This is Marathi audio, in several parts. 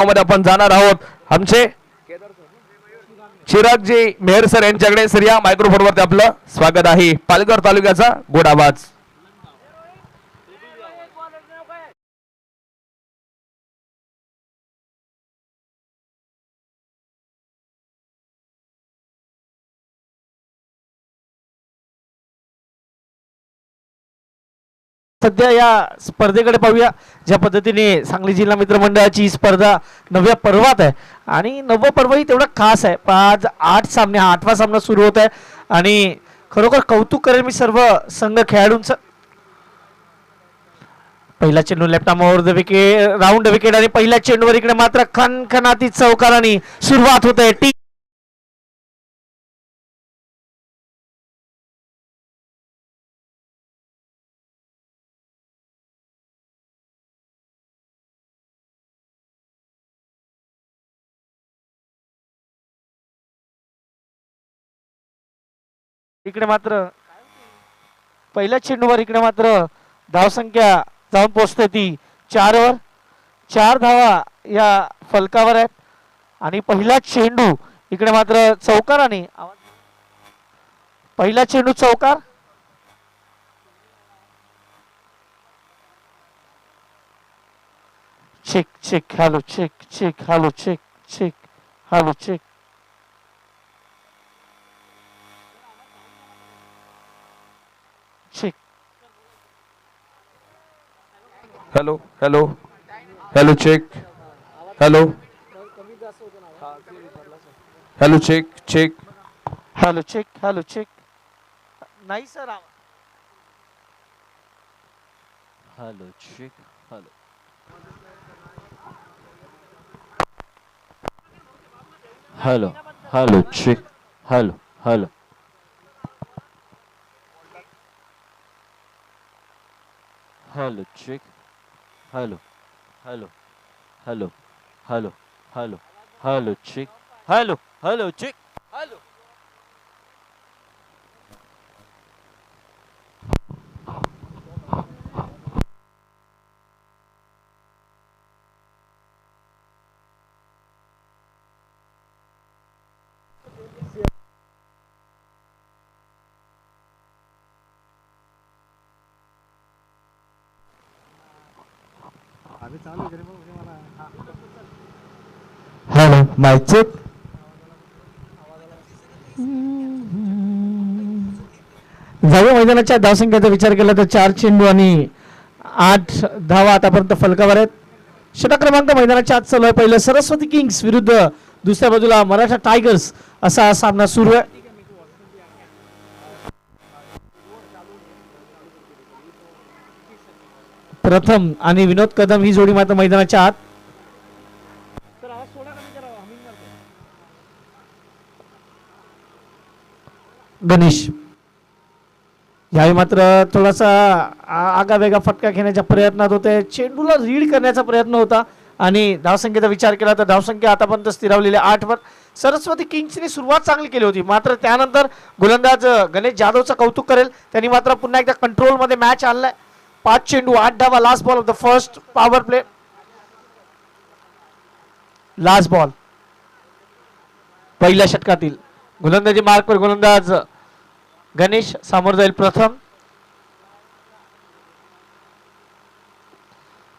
मध्ये आपण जाणार आहोत. आमचे चिरागजी मेहर सर यांच्याकडे सर या मायक्रोफोनवरती आपलं स्वागत आहे. पालघर तालुक्याचा गोड आवाज. सध्या या स्पर्धेकडे पाहूया. ज्या पद्धतीने सांगली जिल्हा मित्र मंडळाची स्पर्धा 9व्या पर्वात आहे आणि 9वं पर्व ही तेवढं खास आहे. आज 8 सामने, 8वा सामना सुरू होत आहे आणि खरोखर कौतुक करेल मी सर्व संघ खेळाडूंचं. पहिला चेंडू लेफ्ट आर्मवर द विकेट, राऊंड विकेट आणि पहिल्या चेंडूवर इकडे मात्र खणखणाती चौकारांनी सुरुवात होत आहे. इकडे मात्र पहिल्या चेंडूवर इकडे मात्र धावसंख्या जाऊन पोहोचते ती 4 वर. 4 धावा या फलकावर आहेत आणि पहिला चेंडू इकडे मात्र चौकाराने, पहिला चेंडू चौकार. Check check hello check check hello check check hello check. Check hello hello hello check hello hello check check hello check hello check. नाही sir. Hello check hello. Hello hello check hello hello. Hello check hello hello hello hello hello hello check hello hello check hello. Hello mike check. जाऊ मैदानाच्या धावसंख्येचा विचार केला तर 4 चेंडू आणि 8 धावा आतापर्यंत फलकावर आहेत. षटक क्रमांक मैदानाच्या आत चालू आहे. पहिलं सरस्वती किंग्स विरुद्ध दुसऱ्या बाजूला मराठा टायगर्स असा हा सामना सुरू आहे. प्रथम आणि विनोद कदम ही जोडी मात्र मैदानाच्या आत. गणेश यावेळी मात्र थोडासा आगावेगा फटका घेण्याच्या प्रयत्नात होते. चेंडूला रीड करण्याचा प्रयत्न होता आणि धावसंख्येचा विचार केला तर धावसंख्या आतापर्यंत स्थिरावलेली 8 वर. सरस्वती किंग्सने सुरुवात चांगली केली होती, मात्र त्यानंतर गोलंदाज गणेश जाधवचं कौतुक करेल. त्यांनी मात्र पुन्हा एकदा कंट्रोलमध्ये मॅच आणलाय. 5 चेंडू 8 धावा. Last ball of the first power play. Last ball पहिल्या षटकातील. गोलंदाजी मार्कवर गोलंदाज गणेश समोर जाईल. प्रथम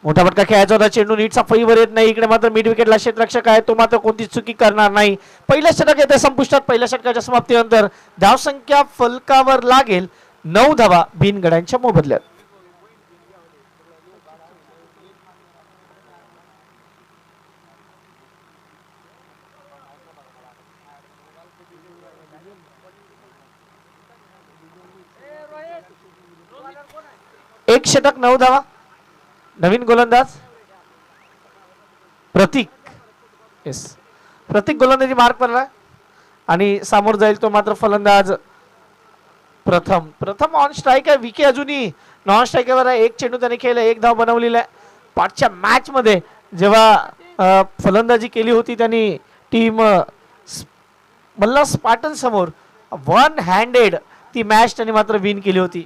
मोठा फटका खेळायचा होता. चेंडू नीटचा फळीवर येत नाही. इकडे मात्र मिड विकेटला क्षेत्ररक्षक आहे, तो मात्र कोणतीच चुकी करणार नाही. पहिल्या षटक येते संपुष्टात. पहिल्या षटकाच्या समाप्तीनंतर धावसंख्या फलकावर लागेल 9 धावा बिनगड्यांच्या मोबदल्यात. एक षटक 9 धावा. नवीन गोलंदाज प्रतीक. येस, प्रतीक गोलंदाजी मार्क पडला आणि समोर जाईल तो मात्र फलंदाज प्रथम. प्रथम ऑन स्ट्राईक आहे. विके अजूनही नॉन स्ट्राईकवर आहे. एक चेंडू त्याने खेळला, 1 धाव बनवलेला आहे. पाठच्या मॅच मध्ये जेव्हा फलंदाजी केली होती त्यांनी टीम मल्ला स्पार्टन समोर 1 हँडेड ती मॅच त्यांनी मात्र विन केली होती.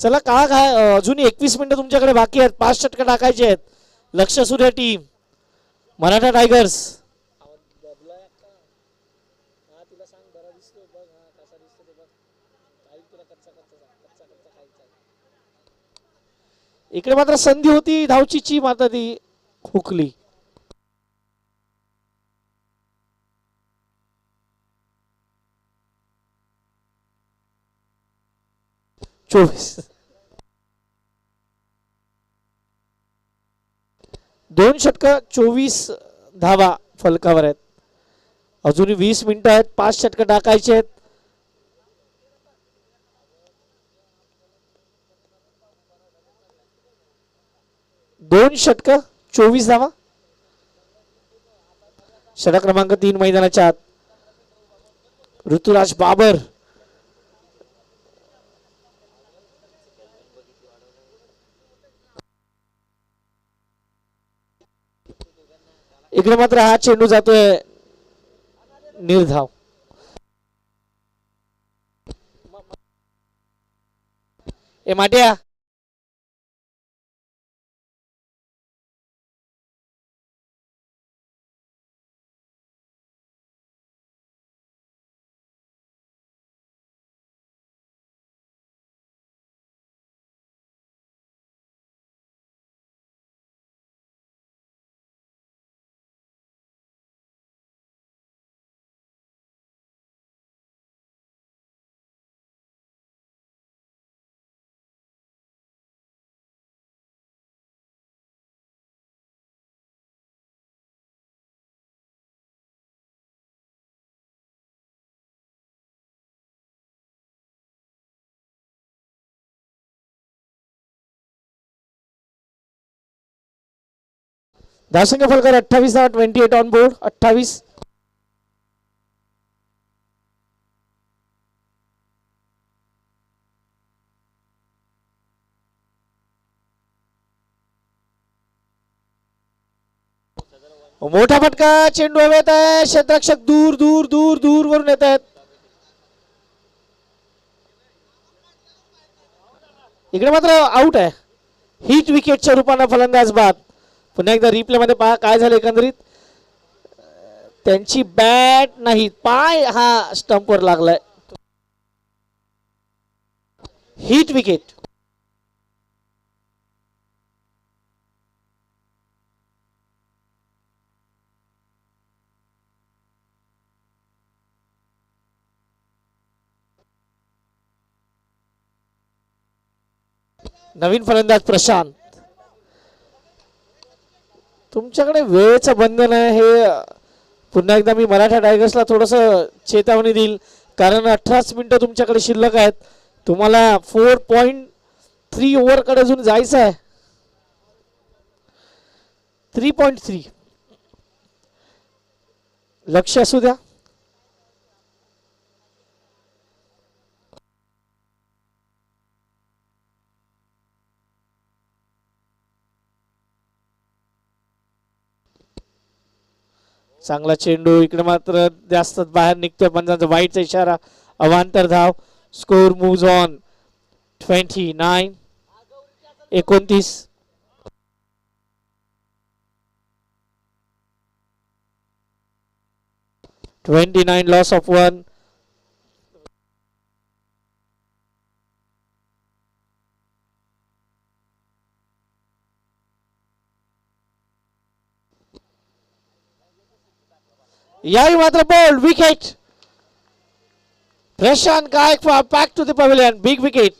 चला का काय अजून 21 मिनिटं तुमच्याकडे बाकी आहेत. 5 षटकं टाकायचे आहेत. लक्ष असू द्या टीम मराठा टायगर्स. इकडे मात्र संधी होती धावचीची, मात्र ती हुकली. चोवीस 2 षटकं 24 धावा फलकावर आहेत. अजून 20 मिनिटं आहेत. 5 षटकं टाकायचे आहेत. दोन षटकं 24 धावा. षटक क्रमांक 3 मैदानाच्या आत. ऋतुराज बाबर इकडे मात्र हा चेंडू जातोय निर्धाव. ए माट्या धावसंख्या फलकार 28 धावा. 28 ऑन बोर्ड. 28. मोठा फटका. चेंडू हवेत आहे. क्षेत्ररक्षक दूर दूर दूर दूर वरून येत आहेत. इकडे मात्र आउट आहे. हिट विकेटच्या रूपाने फलंदाज बाद. पुन्हा एकदा रिप्ले मध्ये पहा काय झालं. एकंदरीत त्यांची बॅट नाही, पाय हा स्टंपवर लागलाय. Hit wicket. नवीन फलंदाज प्रशांत. तुमच्याकडे वेळेचं बंधन आहे हे पुन्हा एकदा मी मराठा टायगर्सला थोडस चेतावणी देईल, कारण 18 मिनिटं तुमच्याकडे शिल्लक आहेत. तुम्हाला 4.3 ओव्हरकडे अजून जायचं आहे. 3.3 लक्ष असू द्या. चांगला चेंडू. इकडे मात्र जास्त बाहेर निघतोय. पंचांचा वाईटचा इशारा. अवांतर धाव. Score moves on 29. 29. Loss of 1. यावेळी मात्र ball wicket. Prashant Gaikwad back to the pavilion. Big wicket.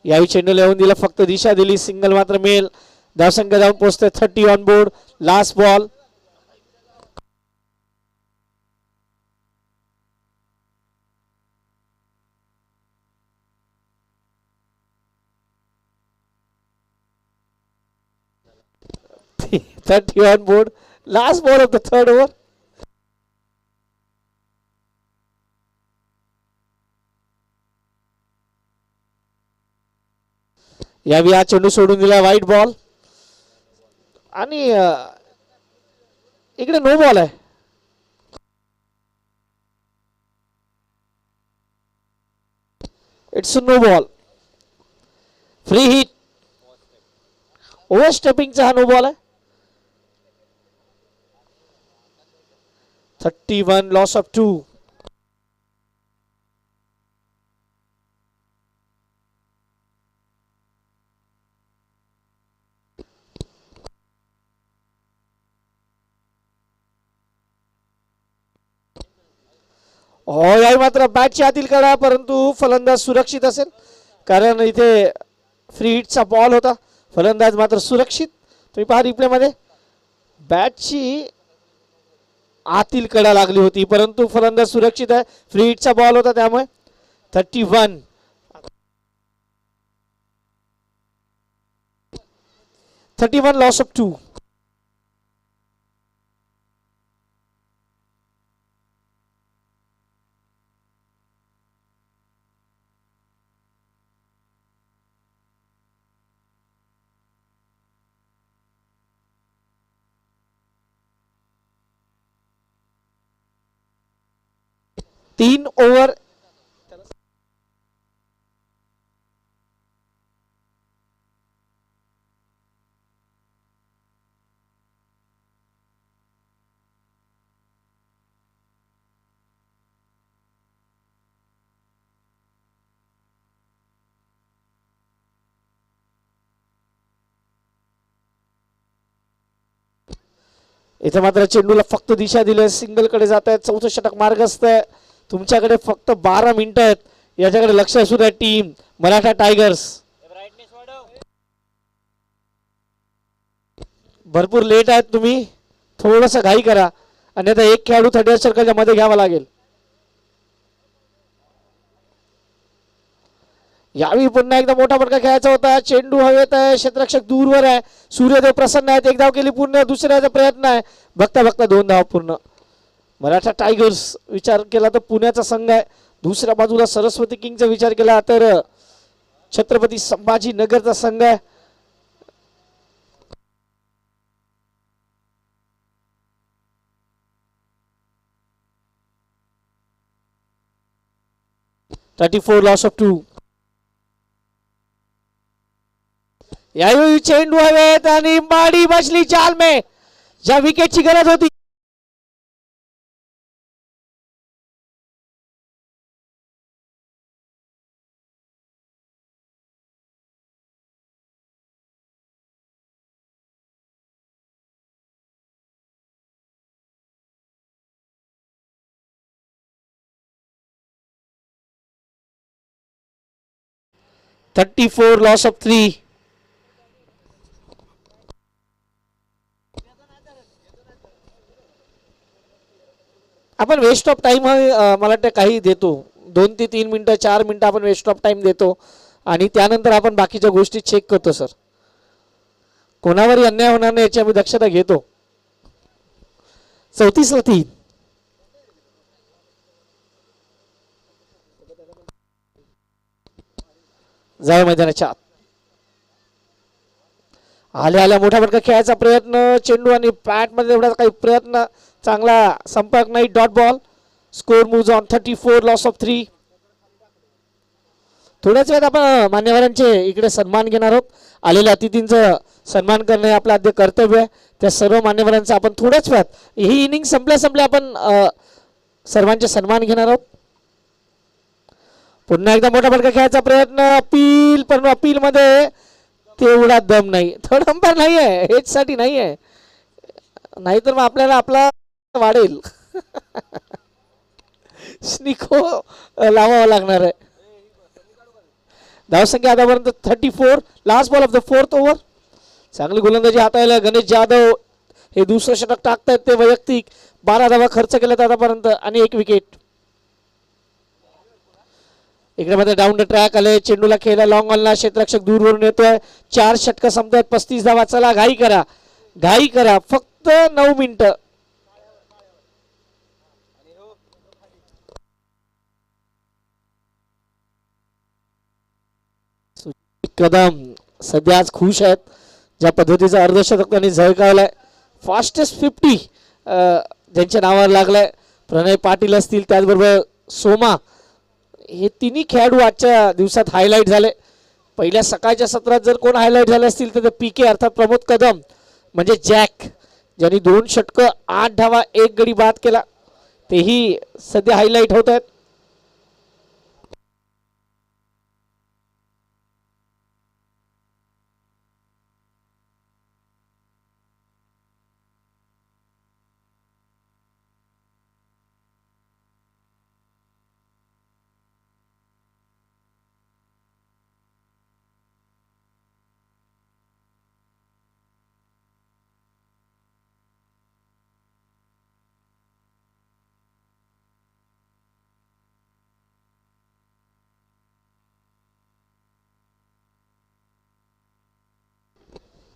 यावेळी चेंडूला येऊन दिला, फक्त दिशा दिली, सिंगल मात्र मिळेल. धावसंख्या जाऊन पोहोचते 30 on board. Last ball. Thirty on board. Last ball of the third over. यावेळी हा चेंडू सोडून दिला, वाईट बॉल. आणि इकडे नो बॉल आहे. It's no ball. Free hit. Over स्टेपिंगचा हा नो बॉल आहे. 31 लॉस ऑफ 2. हो, याही मात्र बॅटच्या आतील कडा, परंतु फलंदाज सुरक्षित असेल, कारण इथे फ्री हिटचा बॉल होता. फलंदाज मात्र सुरक्षित. तुम्ही पहा रिप्ले मध्ये, बॅटची आतील कडा लागली होती, परंतु फलंदाज सुरक्षित आहे. फ्री हिटचा बॉल होता, त्यामुळे 31 लॉस ऑफ 2. तीन ओव्हर. इथे मात्र चेंडूला फक्त दिशा दिली, सिंगल कडे जात आहेत. चौथं षटक मार्गस्थ आहे. तुमच्याकडे फक्त 12 मिनिटं आहेत. याच्याकडे लक्ष असू द्या टीम मराठा टायगर्स. भरपूर लेट आहेत तुम्ही, थोडस घाई करा, अन्यथा एक खेळाडू 30 सर्कलच्या मध्ये घ्यावा लागेल. यावेळी पुन्हा एकदा मोठा फटका खेळायचा होता. चेंडू हवेत आहे, क्षेत्ररक्षक दूरवर आहे. सूर्यदेव प्रसन्न आहेत. एक धाव केली पूर्ण, दुसऱ्याचा प्रयत्न आहे. बघता बघता 2 धाव पूर्ण. मराठा टायगर्स विचार केला तर पुण्याचा संघ आहे. दुसऱ्या बाजूला सरस्वती किंगचा विचार केला तर छत्रपती संभाजी नगरचा संघ आहे. $34 लॉस ऑफ 2. यावेळी चेंडू हवेत आणि माडी बसली चाल में, ज्या विकेटची गरज होती. $34 लॉस ऑफ 3. आपण वेस्ट ऑफ टाइम मला वाटतं काही देतो, 2 ते 3 मिनिटं 4 मिनिटं आपण वेस्ट ऑफ टाइम देतो आणि त्यानंतर आपण बाकीच्या गोष्टी चेक करतो. सर, कोणावरही अन्याय होणार नाही याची आम्ही दक्षता घेतो. 34 ला 3. जाय मैदानाच्या आत. आल्या मोठा फटका खेळायचा प्रयत्न, चेंडू आणि बॅट मध्ये एवढा काही प्रयत्न, चांगला संपर्क नाही. Dot ball. Score moves on 34 loss of 3. थोड्याच वेळात आपण मान्यवरांचे इकडे सन्मान घेणार आहोत. आलेल्या अतिथींचा सन्मान करणे आपलं आद्य कर्तव्य आहे. त्या सर्व मान्यवरांचा आपण थोड्याच वेळात, ही इनिंग संपल्या आपण सर्वांचे सन्मान घेणार आहोत. पुन्हा एकदा मोठा फटका खेळायचा प्रयत्न, अपील, पण अपील मध्ये तेवढा दम नाही. थर्ड अंपायर नाही आहे, हेच साठी नाही आहे, नाहीतर मग आपल्याला आपला वाढेल. स्निको लावावा लागणार आहे. धावसंख्या आतापर्यंत 34. Last ball of the fourth over. चांगली गोलंदाजी हाताळल्या गणेश जाधव. हे दुसरं षटक टाकतायत ते वैयक्तिक. 12 धावा खर्च केल्यात आतापर्यंत आणि 1 विकेट. इकडे मध्ये डाऊन द ट्रॅक आले. चेंडूला खेळला लॉंग ऑनला. क्षेत्ररक्षक दूरवरून येतोय. 4 षटक संपतायत. 35 धावा. चला घाई करा, घाई करा. फक्त 9 मिनिटं. कदम सध्या आज खुश आहेत ज्या पद्धतीचा अर्धशतक त्यांनी झळकावलाय. फास्टेस्ट 50 ज्यांच्या नावावर लागलाय. प्रणय पाटील असतील, त्याचबरोबर सोमा, हे तिन्ही खेळाडू आजच्या दिवसात हायलाईट झाले. पहिल्या सकाळच्या सत्रात जर कोण हायलाईट झाले असतील तर पीके अर्थात प्रमोद कदम म्हणजे जॅक, ज्यांनी 2 षटकं 8 धावा 1 गडी बाद केला, तेही सध्या हायलाईट होत आहेत.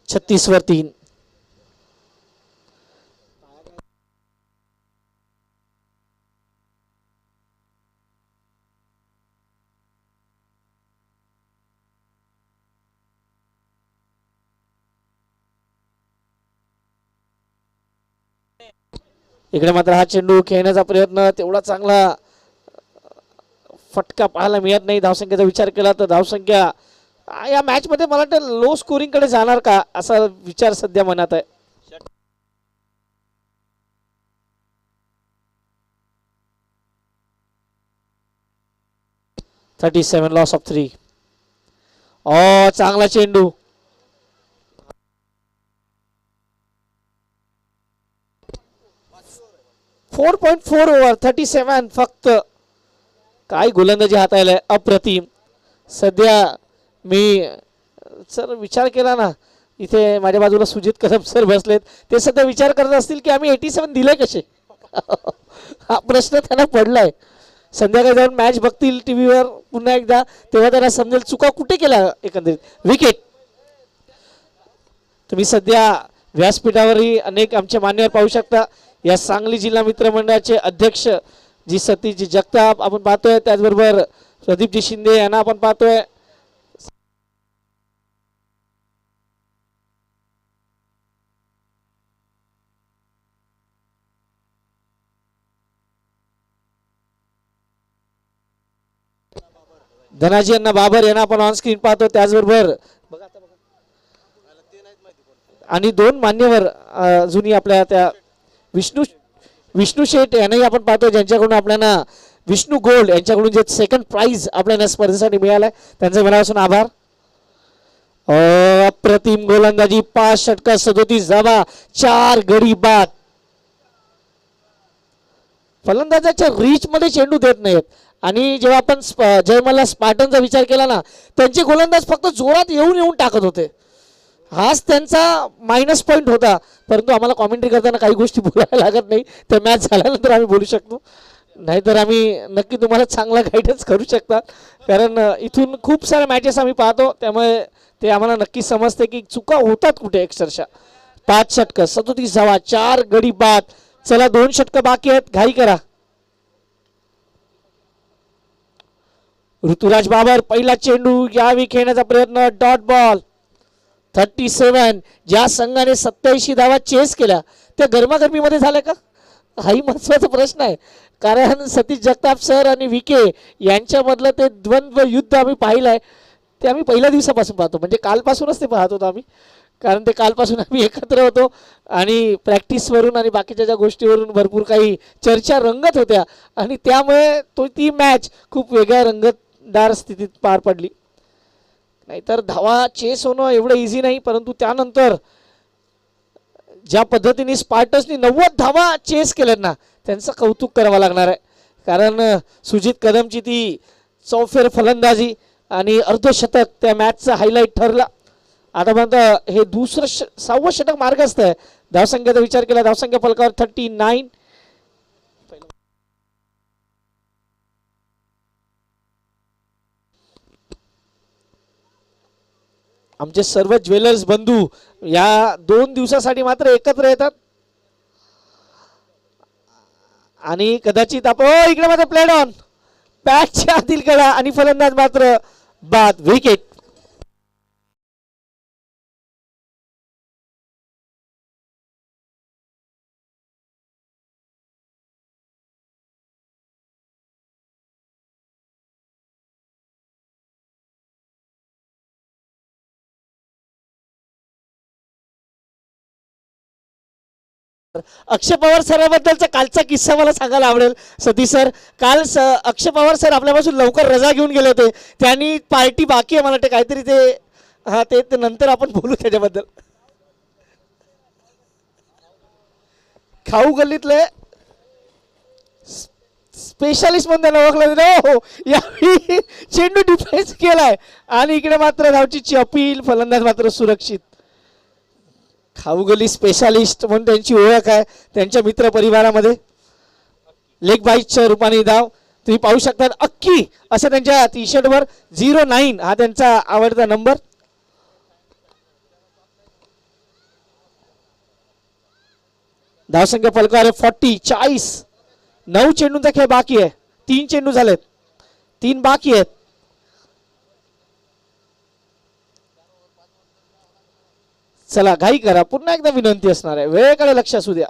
छत्तीस वर 3. इकडे मात्र हा चेंडू खेळण्याचा प्रयत्न तेवढा चांगला फटका पाहायला मिळत नाही. धावसंख्येचा विचार केला तर धावसंख्या या मॅच मध्ये मला वाटतं लो स्कोरिंग कडे जाणार का असा विचार सध्या मनात आहे. $37 लॉस ऑफ 3. चांगला चेंडू. .4 ओव्हर 37 फक्त. काय गोलंदाजी हाताळलाय अप्रतिम. सध्या मी सर विचार केला ना, इथे माझ्या बाजूला सुजित कदम सर बसलेत, ते सध्या विचार करत असतील की आम्ही 87 दिले कसे. हा प्रश्न त्यांना पडलाय. संध्याकाळी जाऊन मॅच बघतील टीव्हीवर पुन्हा एकदा, तेव्हा त्यांना समजेल चुका कुठे केल्या एकंदरीत. विकेट. तुम्ही सध्या व्यासपीठावरही अनेक आमचे मान्यवर पाहू शकता. या सांगली जिल्हा मित्र मंडळाचे अध्यक्ष जी सतीशजी जगताप आपण पाहतोय, त्याचबरोबर प्रदीपजी शिंदे यांना आपण पाहतोय. धनाजी यांना बाबर यांना आपण ऑन स्क्रीन पाहतो, त्याचबरोबर आणि 2 मान्यवर जुनी आपल्या त्या विष्णू शेठ यांनाही आपण पाहतो, ज्यांच्याकडून आपल्याला विष्णू गोल्ड यांच्याकडून जे सेकंड प्राइज आपल्याला स्पर्धेसाठी मिळालाय, त्यांचे मनापासून आभार. अप्रतिम गोलंदाजी. 5 षटक 37 धावा 4 गडी बाद. फलंदाजाच्या रीच मध्ये चेंडू देत नाहीत. आणि जेव्हा आपण जयमल्ला स्पार्टनचा विचार केला ना, त्यांचे गोलंदाज फक्त जोरात येऊन टाकत होते. हाच त्यांचा मायनस पॉईंट होता. परंतु आम्हाला कॉमेंट्री करताना काही गोष्टी बोलायला लागत नाही, तर मॅच झाल्यानंतर आम्ही बोलू शकतो. नाहीतर आम्ही नक्की तुम्हाला चांगला गाईडन्स करू शकतात, कारण इथून खूप साऱ्या मॅचेस आम्ही पाहतो, त्यामुळे ते आम्हाला नक्की समजते की चुका होतात कुठे अक्षरशः. 5 षटक 37 धावा 4 गडी बाद. चला 2 षटक बाकी आहेत, घाई करा. ऋतुराज बाबर पहिला चेंडू यावेळी खेळण्याचा प्रयत्न. Dot ball. 37. ज्या संघाने 87 धावा चेस केल्या त्या गरमागरमीमध्ये झाल्या का, हाही महत्वाचा प्रश्न आहे. कारण सतीश जगताप सर आणि विके यांच्यामधलं ते द्वंद्व युद्ध आम्ही पाहिलं आहे, ते आम्ही पहिल्या दिवसापासून पाहतो, म्हणजे कालपासूनच ते पाहत होतो आम्ही. कारण ते कालपासून आम्ही एकत्र होतो आणि प्रॅक्टिसवरून आणि बाकीच्या ज्या गोष्टीवरून भरपूर काही चर्चा रंगत होत्या, आणि त्यामुळे ती मॅच खूप वेगळ्या रंगतदार स्थितीत पार पडली. नाहीतर धावा चेस होणं एवढं इझी नाही, परंतु त्यानंतर ज्या पद्धतीने स्पार्टन्सनी 90 धावा चेस केल्यात ना, त्यांचं कौतुक करावं लागणार आहे. कारण सुजित कदमची ती चौफेर फलंदाजी, आणि अर्धशतक त्या मॅचचं हायलाईट ठरला. आतापर्यंत हे दुसरं 6वं षटक मार्गस्थ आहे. धावसंख्येचा विचार केला, धावसंख्या फलकावर 39. आमचे सर्व ज्वेलर्स बंधू या 2 दिवसासाठी मात्र एकत्र येतात आणि कदाचित आपण इकडे मात्र प्लेड ऑन पॅचच्या आतील कडा आणि फलंदाज मात्र बाद. विकेट. अक्षय पवार सराबद्दलचा कालचा किस्सा मला सांगायला आवडेल सतीश सर. काल अक्षय पवार सर आपल्यापासून लवकर रजा घेऊन गेले होते. त्यांनी पार्टी बाकी आहे मला वाटतं काहीतरी ते. हा ते नंतर आपण बोलू त्याच्याबद्दल. खाऊ गल्लीतले स्पेशालिस्ट म्हणून त्यांना ओळखलं जातं. हो यावेळी चेंडू डिफेन्स केलाय आणि इकडे मात्र धावची अपील. फलंदाज मात्र सुरक्षित. खाऊगली स्पेशालिस्ट म्हणून त्यांची ओळख आहे त्यांच्या मित्र परिवारामध्ये. लेग बाईटच्या रूपाने धाव तुम्ही पाहू शकता. अक्की असं त्यांच्या टी शर्टवर 09 हा त्यांचा आवडता नंबर. धावसंख्या फलकावर 40. 9 चेंडूंचा खेळ बाकी आहे. 3 चेंडू झालेत, 3 बाकी आहेत. चला घाई करा. पुन्हा एकदा विनंती असणार आहे, वेळेकडे लक्ष असू द्या.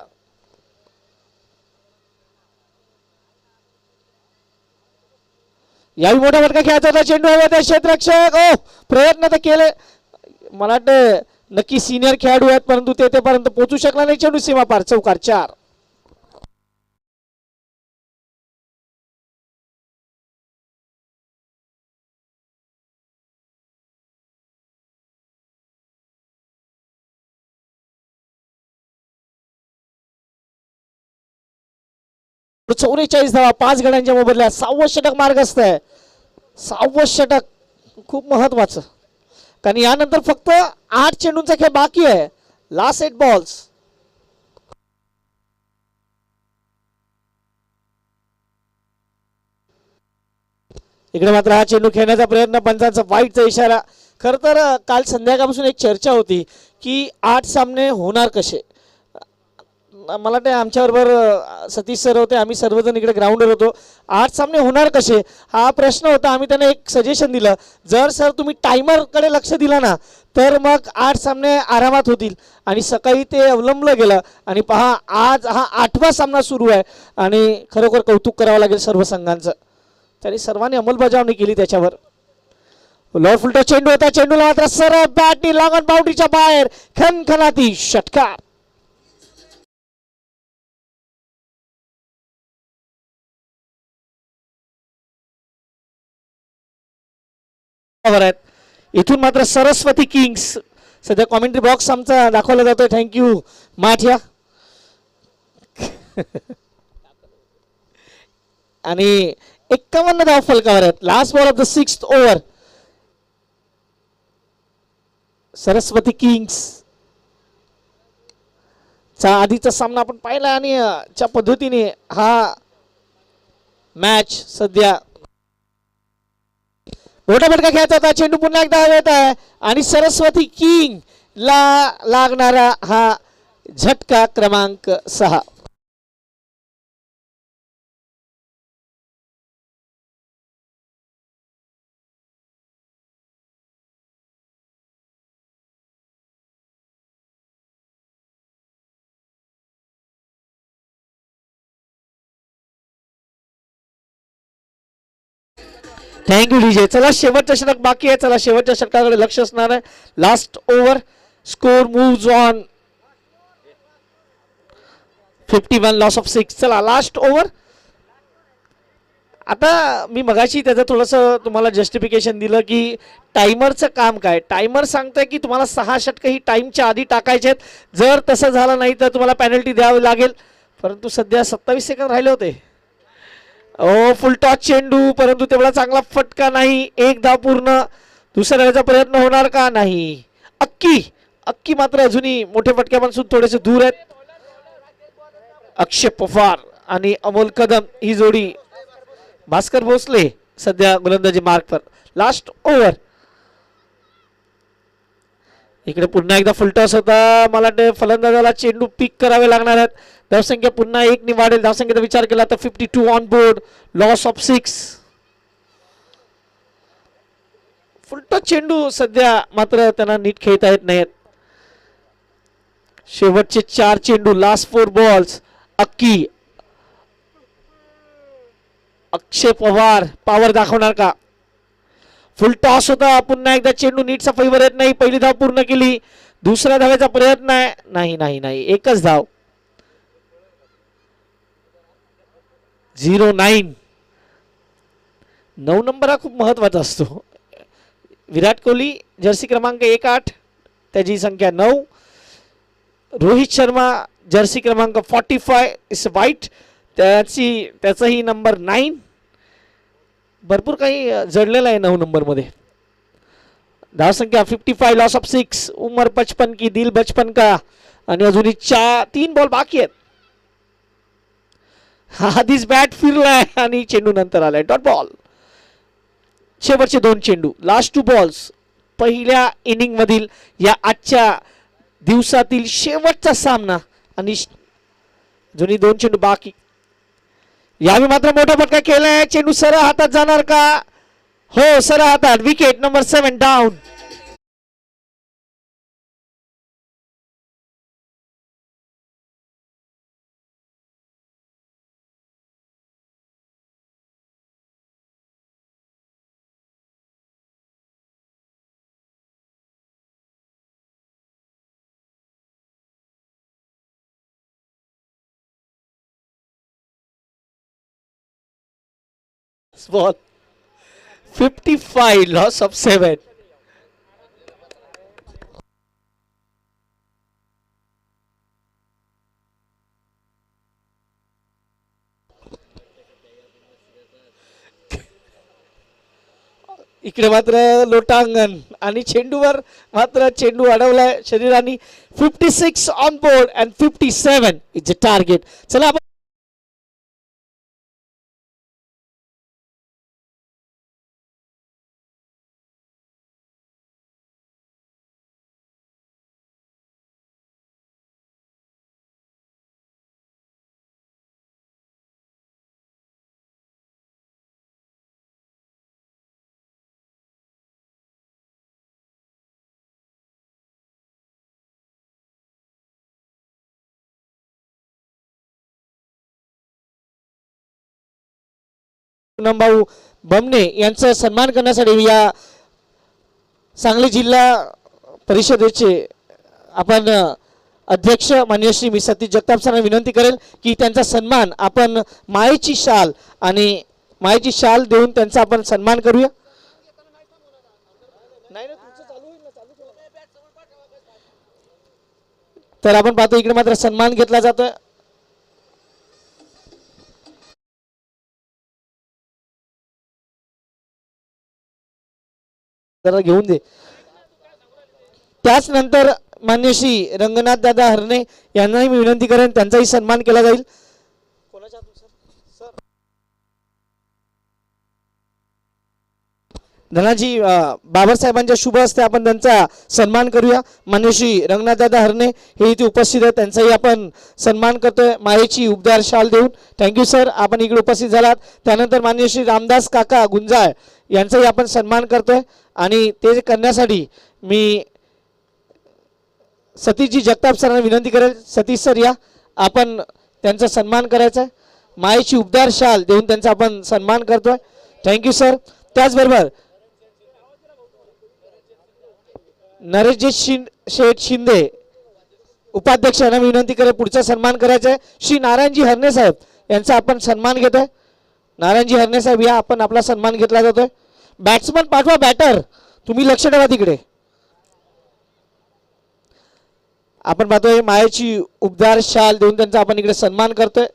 यावेळी मोठा फटका खेळायचा होता. चेंडू हवा होता. क्षेत्ररक्षक प्रयत्न तर केले. मला वाटतं नक्की सिनियर खेळाडू आहेत परंतु ते तेपर्यंत पोहोचू शकला नाही. चेंडू सीमा पार. चौकार 4. चौवेचाळीस धावा 5 गड्यांच्या मोबदल्यात 6वं षटक मार्गस्थ आहे. 6वं षटक खूप महत्वाचं कारण यानंतर फक्त 8 चेंडूंचा खेळ बाकी आहे. Last 8 balls. इकडे मात्र हा चेंडू खेळण्याचा प्रयत्न. पंचांचा वाईटचा इशारा. खरं तर काल संध्याकाळपासून एक चर्चा होती की 8 सामने होणार कसे. मला वाटतं आमच्याबरोबर सतीश सर होते, आम्ही सर्वजण इकडे ग्राउंडवर होतो. 8 सामने होणार कसे हा प्रश्न होता. आम्ही त्यांना एक सजेशन दिलं, जर सर तुम्ही टायमरकडे लक्ष दिलं ना तर मग 8 सामने आरामात होतील. आणि सकाळी ते अवलंबलं गेलं आणि पहा आज हा 8वा सामना सुरू आहे आणि खरोखर कौतुक करावं लागेल सर्व संघांचं. त्यांनी सर्वांनी अंमलबजावणी केली त्याच्यावर. लॉर्ड फुलटो चेंडू होता. चेंडूला मात्र सरळ बॅटनी लागून बाउंड्रीच्या बाहेर. खनखनाती षटकार. इथून मात्र सरस्वती किंग्स सध्या कॉमेंट्री बॉक्स आमचा दाखवला जातोय. थँक्यू माठ्या. आणि 51 धाव फलकावर आहेत. Last ball of the 6th over. Saraswati Kings चा आधीचा सामना आपण पाहिला आणि ज्या पद्धतीने हा मॅच सध्या मोठा फटका खेळायचा होता. चेंडू पुन्हा एकदा हवेत आहे आणि सरस्वती किंग ला लागणारा हा झटका क्रमांक 6. Thank you DJ. चला शेवटचं षटक बाकी आहे. चला शेवटच्या षटकाकडे लक्ष असणार आहे. Last over. Score moves on 51 loss of 6. चला लास्ट ओव्हर. आता मी मगाशी त्याचं थोडंसं तुम्हाला जस्टिफिकेशन दिलं की टायमरचं काम काय. टायमर सांगतोय की तुम्हाला 6 षटकं ही टाईमच्या आधी टाकायचे आहेत. जर तसं झालं नाही तर तुम्हाला पेनल्टी द्यावी लागेल. परंतु सध्या 27 सेकंद राहिले होते ओ फुल टॉस चेंडू, परंतु तेवढा चांगला फटका नाही. एक धाव पूर्ण. दुसऱ्या धावेचा प्रयत्न होणार का? नाही. अक्की मात्र अजूनही मोठ्या फटक्यापासून थोडेसे दूर आहेत. अक्षय पवार आणि अमोल कदम ही जोडी. भास्कर भोसले सध्या गोलंदाजी मार्कवर. Last over. इकडे पुन्हा एकदा फुलटॉस होता. मला वाटतं फलंदाजाला चेंडू पिक करावे लागणार आहेत. धावसंख्या पुन्हा 1 ने वाढेल. धावसंख्येचा विचार केला तर 52 on board. Loss of 6. Full toss चेंडू सध्या मात्र त्यांना नीट खेळता येत नाहीत. शेवटचे 4 चेंडू. Last 4 balls. Akshay Pawar power दाखवणार का? फुल टॉस होता. पुन्हा एकदा चेंडू नीट सफाईवर येत नाही. पहिली धाव पूर्ण केली. दुसऱ्या धावेचा प्रयत्न आहे. नाही. एकच धाव. 0-9. 9 नंबर हा खूप महत्वाचा असतो. विराट कोहली जर्सी क्रमांक 1-8 त्याची संख्या 9. रोहित शर्मा जर्सी क्रमांक 45 इस व्हाईट त्याचाही नंबर 9. भरपूर काही जडलेलं आहे 9 नंबर मध्ये. धावसंख्या 55. Loss of 6. उमर 55 की दिल बचपन का. आणि अजूनही 3 बॉल बाकी आहेत. आधीच बॅट फिरलाय आणि चेंडू नंतर आलाय. Dot ball. शेवटचे 2 चेंडू. Last 2 balls. पहिल्या इनिंग मधील या आजच्या दिवसातील शेवटचा सामना आणि अजूनही 2 चेंडू बाकी. यावेळी मात्र मोठा फटका केलाय. चेंडू सरळ हातात जाणार का? हो, सरळ हातात. Wicket number 7 down. Ball 55. Loss of 7. इकडे मात्र लोटांगण आणि चेंडूवर मात्र चेंडू अडवलाय शरीराने. 56 on board and 57 is a target. चला आपण भाऊ बमणे यांचा सन्मान करण्यासाठी या सांगली जिल्हा परिषदेचे आपण अध्यक्ष माननीय श्री मी सतीश जगताप सरांना विनंती करेल की त्यांचा सन्मान आपण मायेची शाल देऊन त्यांचा आपण सन्मान करूया. तर आपण पाहतो इकडे मात्र सन्मान घेतला जातोय. घेऊन दे. त्याच नंतर मान्य श्री रंगनाथ दादा हरणे यांनाही मी विनंती करेन त्यांचाही सन्मान केला जाईल. धनाजी बाबासाहेबांच्या शुभ हस्ते आपण त्यांचा सन्मान करूया. मान्य श्री रंगनाथ दादा हरणे हे इथे उपस्थित आहेत. त्यांचाही आपण सन्मान करतोय मायेची उबदार शाल देऊन. थँक्यू सर, आपण इकडे उपस्थित झालात. त्यानंतर मान्य श्री रामदास काका गुंजाळ यांचाही आपण सन्मान करतोय आणि ते करण्यासाठी मी सतीशजी जगताप सरांना विनंती करेल. सतीश सर या, आपण त्यांचा सन्मान करायचा आहे. मायेची उबदार शाल देऊन त्यांचा आपण सन्मान करतोय. Thank you sir. त्याचबरोबर नरेशजी शेठ शिंदे उपाध्यक्ष यांना विनंती करेल पुढचा सन्मान करायचा आहे. श्री नारायणजी हरणे साहेब यांचा आपण सन्मान घेतोय. नारायणजी हरणे साहेब या, आपण आपला सन्मान घेतला जातोय. बॅट्समन पाठवा, बॅटर तुम्ही लक्ष ठेवा तिकडे. आपण पाहतोय मायेची उबदार शाल देऊन त्यांचा आपण इकडे सन्मान करतोय.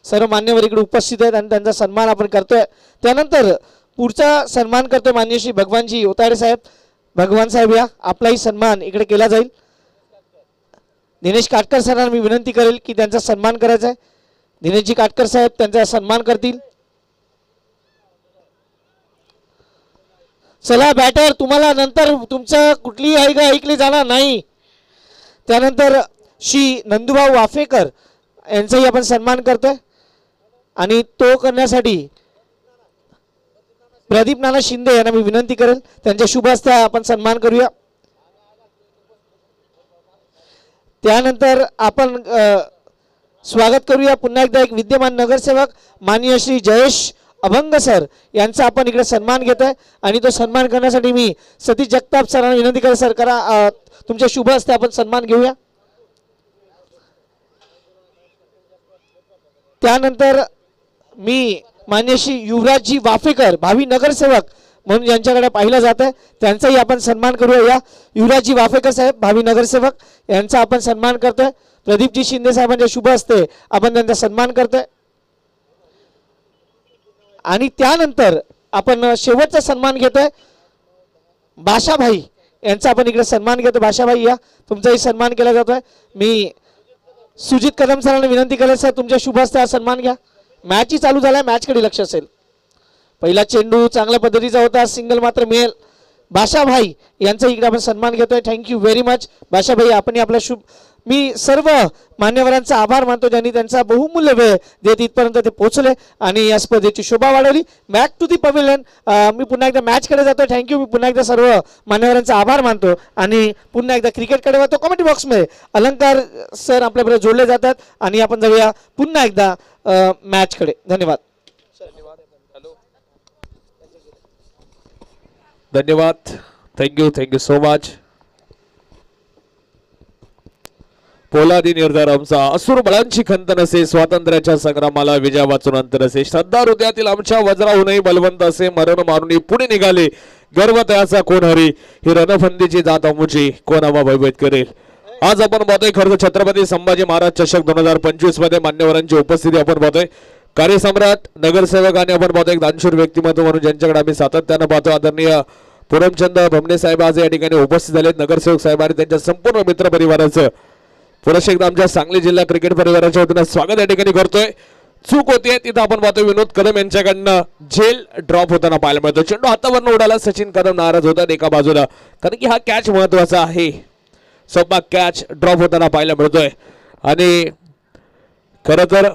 सर्व मान्यवर इकडे उपस्थित आहेत आणि त्यांचा सन्मान आपण करतोय. त्यानंतर पुढचा सन्मान करतोय माननीय श्री भगवानजी ओताडे साहेब. भगवान साहेब या, आपलाही सन्मान इकडे केला जाईल. दिनेश काटकर सरांना मी विनंती करेल की त्यांचा सन्मान करायचा आहे. दिनेशजी काटकर साहेब त्यांचा सन्मान करतील. चला बॅटर, तुम्हाला नंतर तुमचं कुठलीही ऐकली जाणार नाही. त्यानंतर श्री नंदूभाऊ वाफेकर यांचाही आपण सन्मान करतोय आणि तो करण्यासाठी प्रदीप नाना शिंदे यांना मी विनंती करेल, त्यांच्या शुभ हस्ते आपण सन्मान करूया. त्यानंतर आपण स्वागत करूया पुन्हा एकदा एक विद्यमान नगरसेवक माननीय श्री जयेश अभंग सर यांचा आपण इकडे सन्मान घेत आहे आणि तो सन्मान करण्यासाठी मी सतीश जगताप सरांना विनंती करेल, सर करा, तुमच्या शुभ हस्ते आपण सन्मान घेऊया. त्यानंतर मी मान्य श्री युवराजजी वाफेकर भावी नगरसेवक म्हणून ज्यांच्याकडे पाहिलं जात आहे त्यांचाही आपण सन्मान करूया. या युवराजजी वाफेकर साहेब भावी नगरसेवक यांचा आपण सन्मान करतोय. प्रदीपजी शिंदे साहेबांच्या शुभ हस्ते आपण त्यांचा सन्मान करतोय आणि त्यानंतर आपण शेवटचा सन्मान घेतोय भाषाभाई यांचा आपण इकडे सन्मान घेतो. भाषाभाई या, तुमचाही सन्मान केला जातोय. मी सुजित कदम सरांना विनंती करेल, सर तुमच्या शुभ हस्ते हा सन्मान घ्या. मॅचही चालू झालाय, मॅचकडे लक्ष असेल. पहिला चेंडू चांगल्या पद्धतीचा होता, सिंगल मात्र मिळेल. भाषाभाई यांचा इकडे आपण सन्मान घेतोय. थँक्यू व्हेरी मच भाषाभाई, आपण आपला शुभ. मी सर्व मान्यवरांचा आभार मानतो ज्यांनी त्यांचा बहुमूल्य वेळ देत इथपर्यंत ते पोहोचले आणि या स्पर्धेची शोभा वाढवली. Back to the pavilion. मी पुन्हा एकदा मॅचकडे जातो. थँक्यू. मी पुन्हा एकदा सर्व मान्यवरांचा आभार मानतो आणि पुन्हा एकदा क्रिकेटकडे जातो. कमेंट बॉक्समध्ये अलंकार सर आपल्याबरोबर जोडले जातात आणि आपण जाऊया पुन्हा एकदा मॅचकडे. धन्यवाद. धन्यवाद. Thank you so much. पोलादी निर्धार आमचा, असुर बळांची खंत नसे, स्वातंत्र्याच्या संग्रामाला विजय वाचून अंतर असे, श्रद्धा हृदयातील आमच्या वज्राहूनही बलवंत असे, मरण मारून पुढे निघाले गर्व तयाचा कोण हरी, ही रणफंदीची जात अमुची कोण आम्हा भयभीत करेल. आज आपण पाहतोय खरं छत्रपती संभाजी महाराज चषक 2025 मध्ये मान्यवरांची उपस्थिती आपण पाहतोय. कार्यसम्राट नगरसेवक आणि आपण पाहतोय एक दानशूर व्यक्तिमत्व म्हणून ज्यांच्याकडे आम्ही सातत्यानं पाहतो आदरणीय पुरमचंद भमणे साहेब आज या ठिकाणी उपस्थित झालेत. नगरसेवक साहेब आणि त्यांच्या संपूर्ण मित्र परिवाराचं पुरुष एकदा आमच्या सांगली जिल्हा क्रिकेट परिवाराच्या वतीनं स्वागत या ठिकाणी करतोय. चूक होतीये तिथं आपण पाहतोय विनोद कदम यांच्याकडनं झेल ड्रॉप होताना पाहायला मिळतो. चेंडू हातावरनं उडाला, सचिन कदम नाराज होतात एका बाजूला कारण की हा कॅच महत्वाचा आहे. सोपा कॅच ड्रॉप होताना पाहायला मिळतोय आणि खरं तर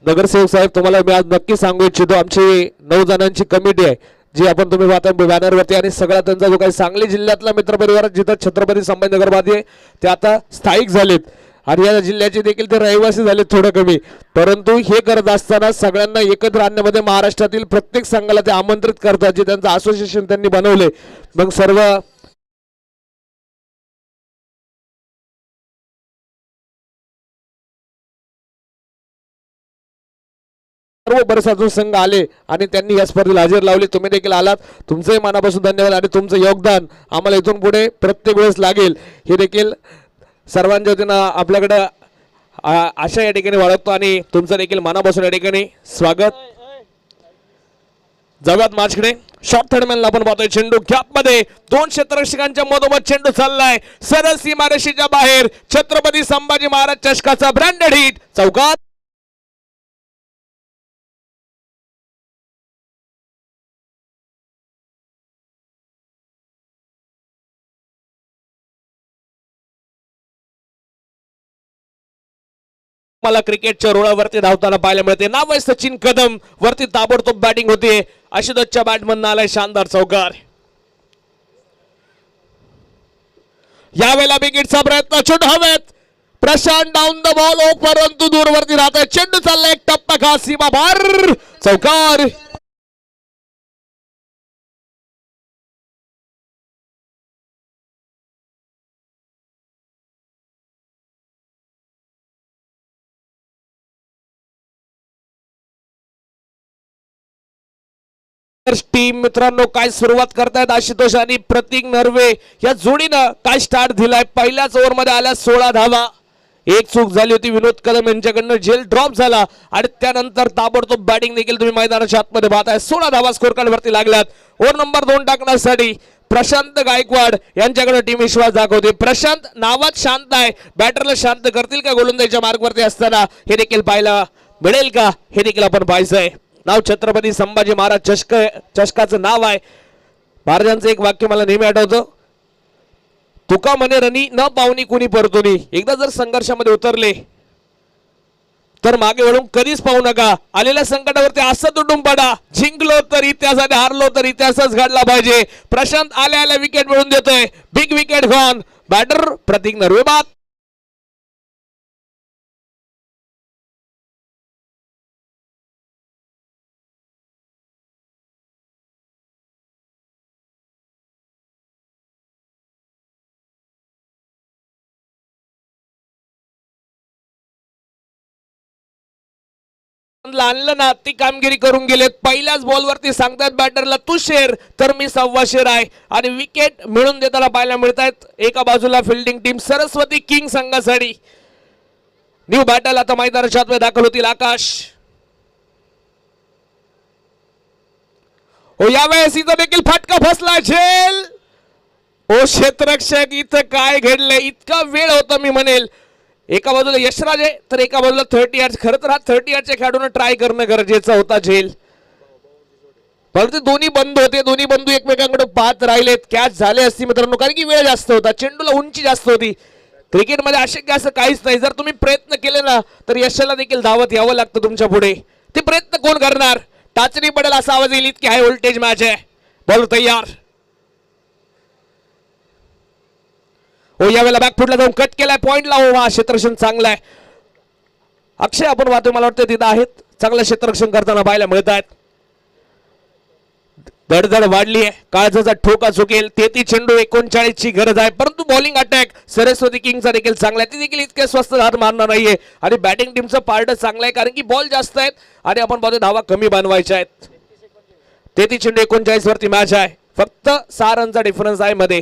नगरसेवक साहेब तुम्हाला मी आज नक्की सांगू इच्छितो, आमची 9 जणांची कमिटी आहे जी आपण तुम्ही पाहता बॅनरवरती आणि सगळा त्यांचा जो काही सांगली जिल्ह्यातला मित्रपरिवार जिथं छत्रपती संभाजीनगरमध्ये ते आता स्थायिक झालेत आणि या जिल्ह्याचे देखील ते रहिवासी झाले थोडं कमी, परंतु हे करत असताना सगळ्यांना एकत्र आणण्यामध्ये महाराष्ट्रातील प्रत्येक संघाला ते आमंत्रित करतात जे त्यांचं असोसिएशन त्यांनी बनवले. मग सर्व बरेच अजून संघ आले आणि त्यांनी या स्पर्धेला हजेरी लावली. तुम्ही देखील आलात, तुमचंही मनापासून धन्यवाद आणि तुमचं योगदान आम्हाला इथून पुढे प्रत्येक वेळेस लागेल हे देखील सर्वांच्या वतीनं आपल्याकडं आशा या ठिकाणी बाळगतो आणि तुमचं देखील मनापासून या ठिकाणी स्वागत. जाऊयात मॅचकडे. शॉर्ट थर्डमॅनला आपण पाहतोय चेंडू गॅप मध्ये 2 क्षेत्ररक्षकांच्या मधोमध चेंडू चाललाय सरळ सीमारेषेच्या बाहेर. छत्रपती संभाजी महाराज चषकाचा ब्रँडेड हिट चौकात. मला क्रिकेटच्या रुळावरती धावताना पाहायला मिळते. नाव आहे सचिन कदम. वरती ताबडतोब बॅटिंग होते. आशुतोषच्या बॅटमधून आलाय शानदार चौकार. यावेळेला विकेटचा प्रयत्न, चेंडू हवेत. प्रशांत डाऊन द बॉल परंतु दूरवरती राहतोय. चेंडू चाललाय एक टप्पा खा सीमा बाहेर चौकार. टीम मित्रांनो काय सुरुवात करतायत आशुतोष आणि प्रतीक नर्वे या जोडीनं काय स्टार्ट दिलाय. पहिल्याच ओव्हर मध्ये आल्या 16 धावा. एक चूक झाली होती विनोद कदम यांच्याकडनं, झेल ड्रॉप झाला आणि त्यानंतर ताबडतोब बॅटिंग देखील तुम्ही मैदानाच्या आतमध्ये पाहताय. 16 धावा स्कोर कार्ड वरती लागल्यात. ओव्हर नंबर 2 टाकण्यासाठी प्रशांत गायकवाड यांच्याकडे टीम विश्वास दाखवते. प्रशांत नावात शांत आहे, बॅटरला शांत करतील का गोलंदाजीच्या मार्गवरती असताना हे देखील पाहायला मिळेल का, हे देखील आपण पाहायचंय. नाव छत्रपती संभाजी महाराज चषकाचं नाव आहे. महाराजांचं एक वाक्य मला नेहमी आठवतं, तुका म्हणे रणी न पावनी कुणी परतुनी. एकदा जर संघर्षामध्ये उतरले तर मागे वळून कधीच पाहू नका. आलेल्या संकटावरती असं तुटून पडा. जिंकलो तर इतिहास आणि हारलो तर इतिहासच घडला पाहिजे. प्रशांत आल्या आल्या विकेट मिळून देतोय. Big wicket gone. बॅटर प्रतीक नरवे बाद. आणलं ना ती कामगिरी करून गेलेत. पहिल्याच बॉलवरती सांगतात बॅटरला तू शेर तर मी 1.25 शेर आहे आणि विकेट मिळून देताना पाहायला मिळत आहेत. एका बाजूला फिल्डिंग टीम सरस्वती किंग संघासाठी न्यू बॅटल आता मैदानाच्या आतमध्ये दाखल होतील. आकाश हो, यावेळेस इथं देखील फटका फसला. झेल ओ क्षेत्ररक्षक, इथं काय घडलंय? इतका वेळ होता मी म्हणेल. एका बाजूला यशराज आहे तर एका बाजूला 30 यार्ड. खरं तर हा 30 यार्डच्या खेळाडूंना ट्राय करणं गरजेचं होता झेल, परंतु दोन्ही बंधू होते. दोन्ही बंधू एकमेकांकडे पाहत राहिलेत. कॅच झाले असती मित्रांनो, कारण की वेळ जास्त होता, चेंडूला उंची जास्त होती. क्रिकेटमध्ये अशक्य असं काहीच नाही. जर तुम्ही प्रयत्न केले ना तर यशाला देखील धावत यावं लागतं तुमच्या पुढे. ते प्रयत्न कोण करणार? टाचणी पडेल असा आवाज येईल, इतकी हाय व्होल्टेज मॅच आहे. बॉल तयार. हो, यावेळेला बॅकफुटला जाऊन कट केलाय, पॉइंटला. हो, हा क्षेत्ररक्षण चांगला आहे. अक्षय आपण वाहतोय, मला वाटतं तिथं आहेत. चांगलं क्षेत्ररक्षण करताना पाहायला मिळत आहेत. धडधड वाढली आहे, काळजाचा ठोका चुकेल. 33 चेंडू 39 ची गरज आहे, परंतु बॉलिंग अटॅक सरस्वती किंगचा देखील चांगला आहे. ती देखील इतके स्वस्त हात मारणार नाहीये आणि बॅटिंग टीमचं पार्ट चांगलं आहे, कारण की बॉल जास्त आहेत आणि आपण पाहतो धावा कमी बनवायच्या आहेत. 33 चेंडू 39 वरती मॅच आहे. फक्त 6 रनचा डिफरन्स आहे मध्ये.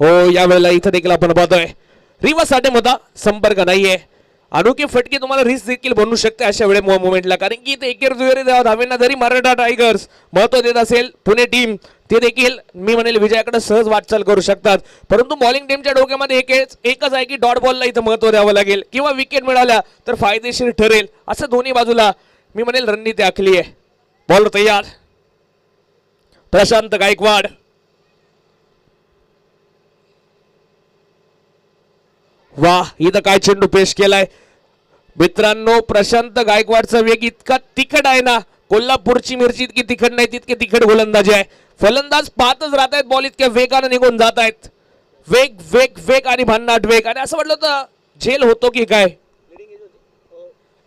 हो, यावेळेला इथं देखील आपण पाहतोय रिवर्स अटेम्प्ट होता, संपर्क नाहीये. अनोखी फटके तुम्हाला रिस्क देखील बनवू शकते अशा वेळे मोमेंटला, कारण की इथे एकेर दुहेरी धावेंना जरी मराठा टायगर्स महत्व देत असेल, पुणे टीम ते देखील मी म्हणेल विजयाकडे सहज वाटचाल करू शकतात. परंतु बॉलिंग टीमच्या डोक्यामध्ये एकच आहे की डॉट बॉलला इथं महत्व द्यावं लागेल किंवा विकेट मिळाल्या तर फायदेशीर ठरेल. असं दोन्ही बाजूला मी म्हणेल रणनीती आखली आहे. बॉल तयार. प्रशांत गायकवाड. वाह, इथं काय चेंडू पेश केलाय मित्रांनो. प्रशांत गायकवाडचा वेग इतका तिखट आहे ना, कोल्हापूरची मिरची इतकी तिखट नाही तितकी तिखट गोलंदाजी आहे. फलंदाज पाहतच राहत आहेत, बॉल इतक्या वेगाने निघून जात आहेत. वेग वेग वेग आणि भन्नाट वेग. आणि असं वाटलं होतं झेल होतो की काय,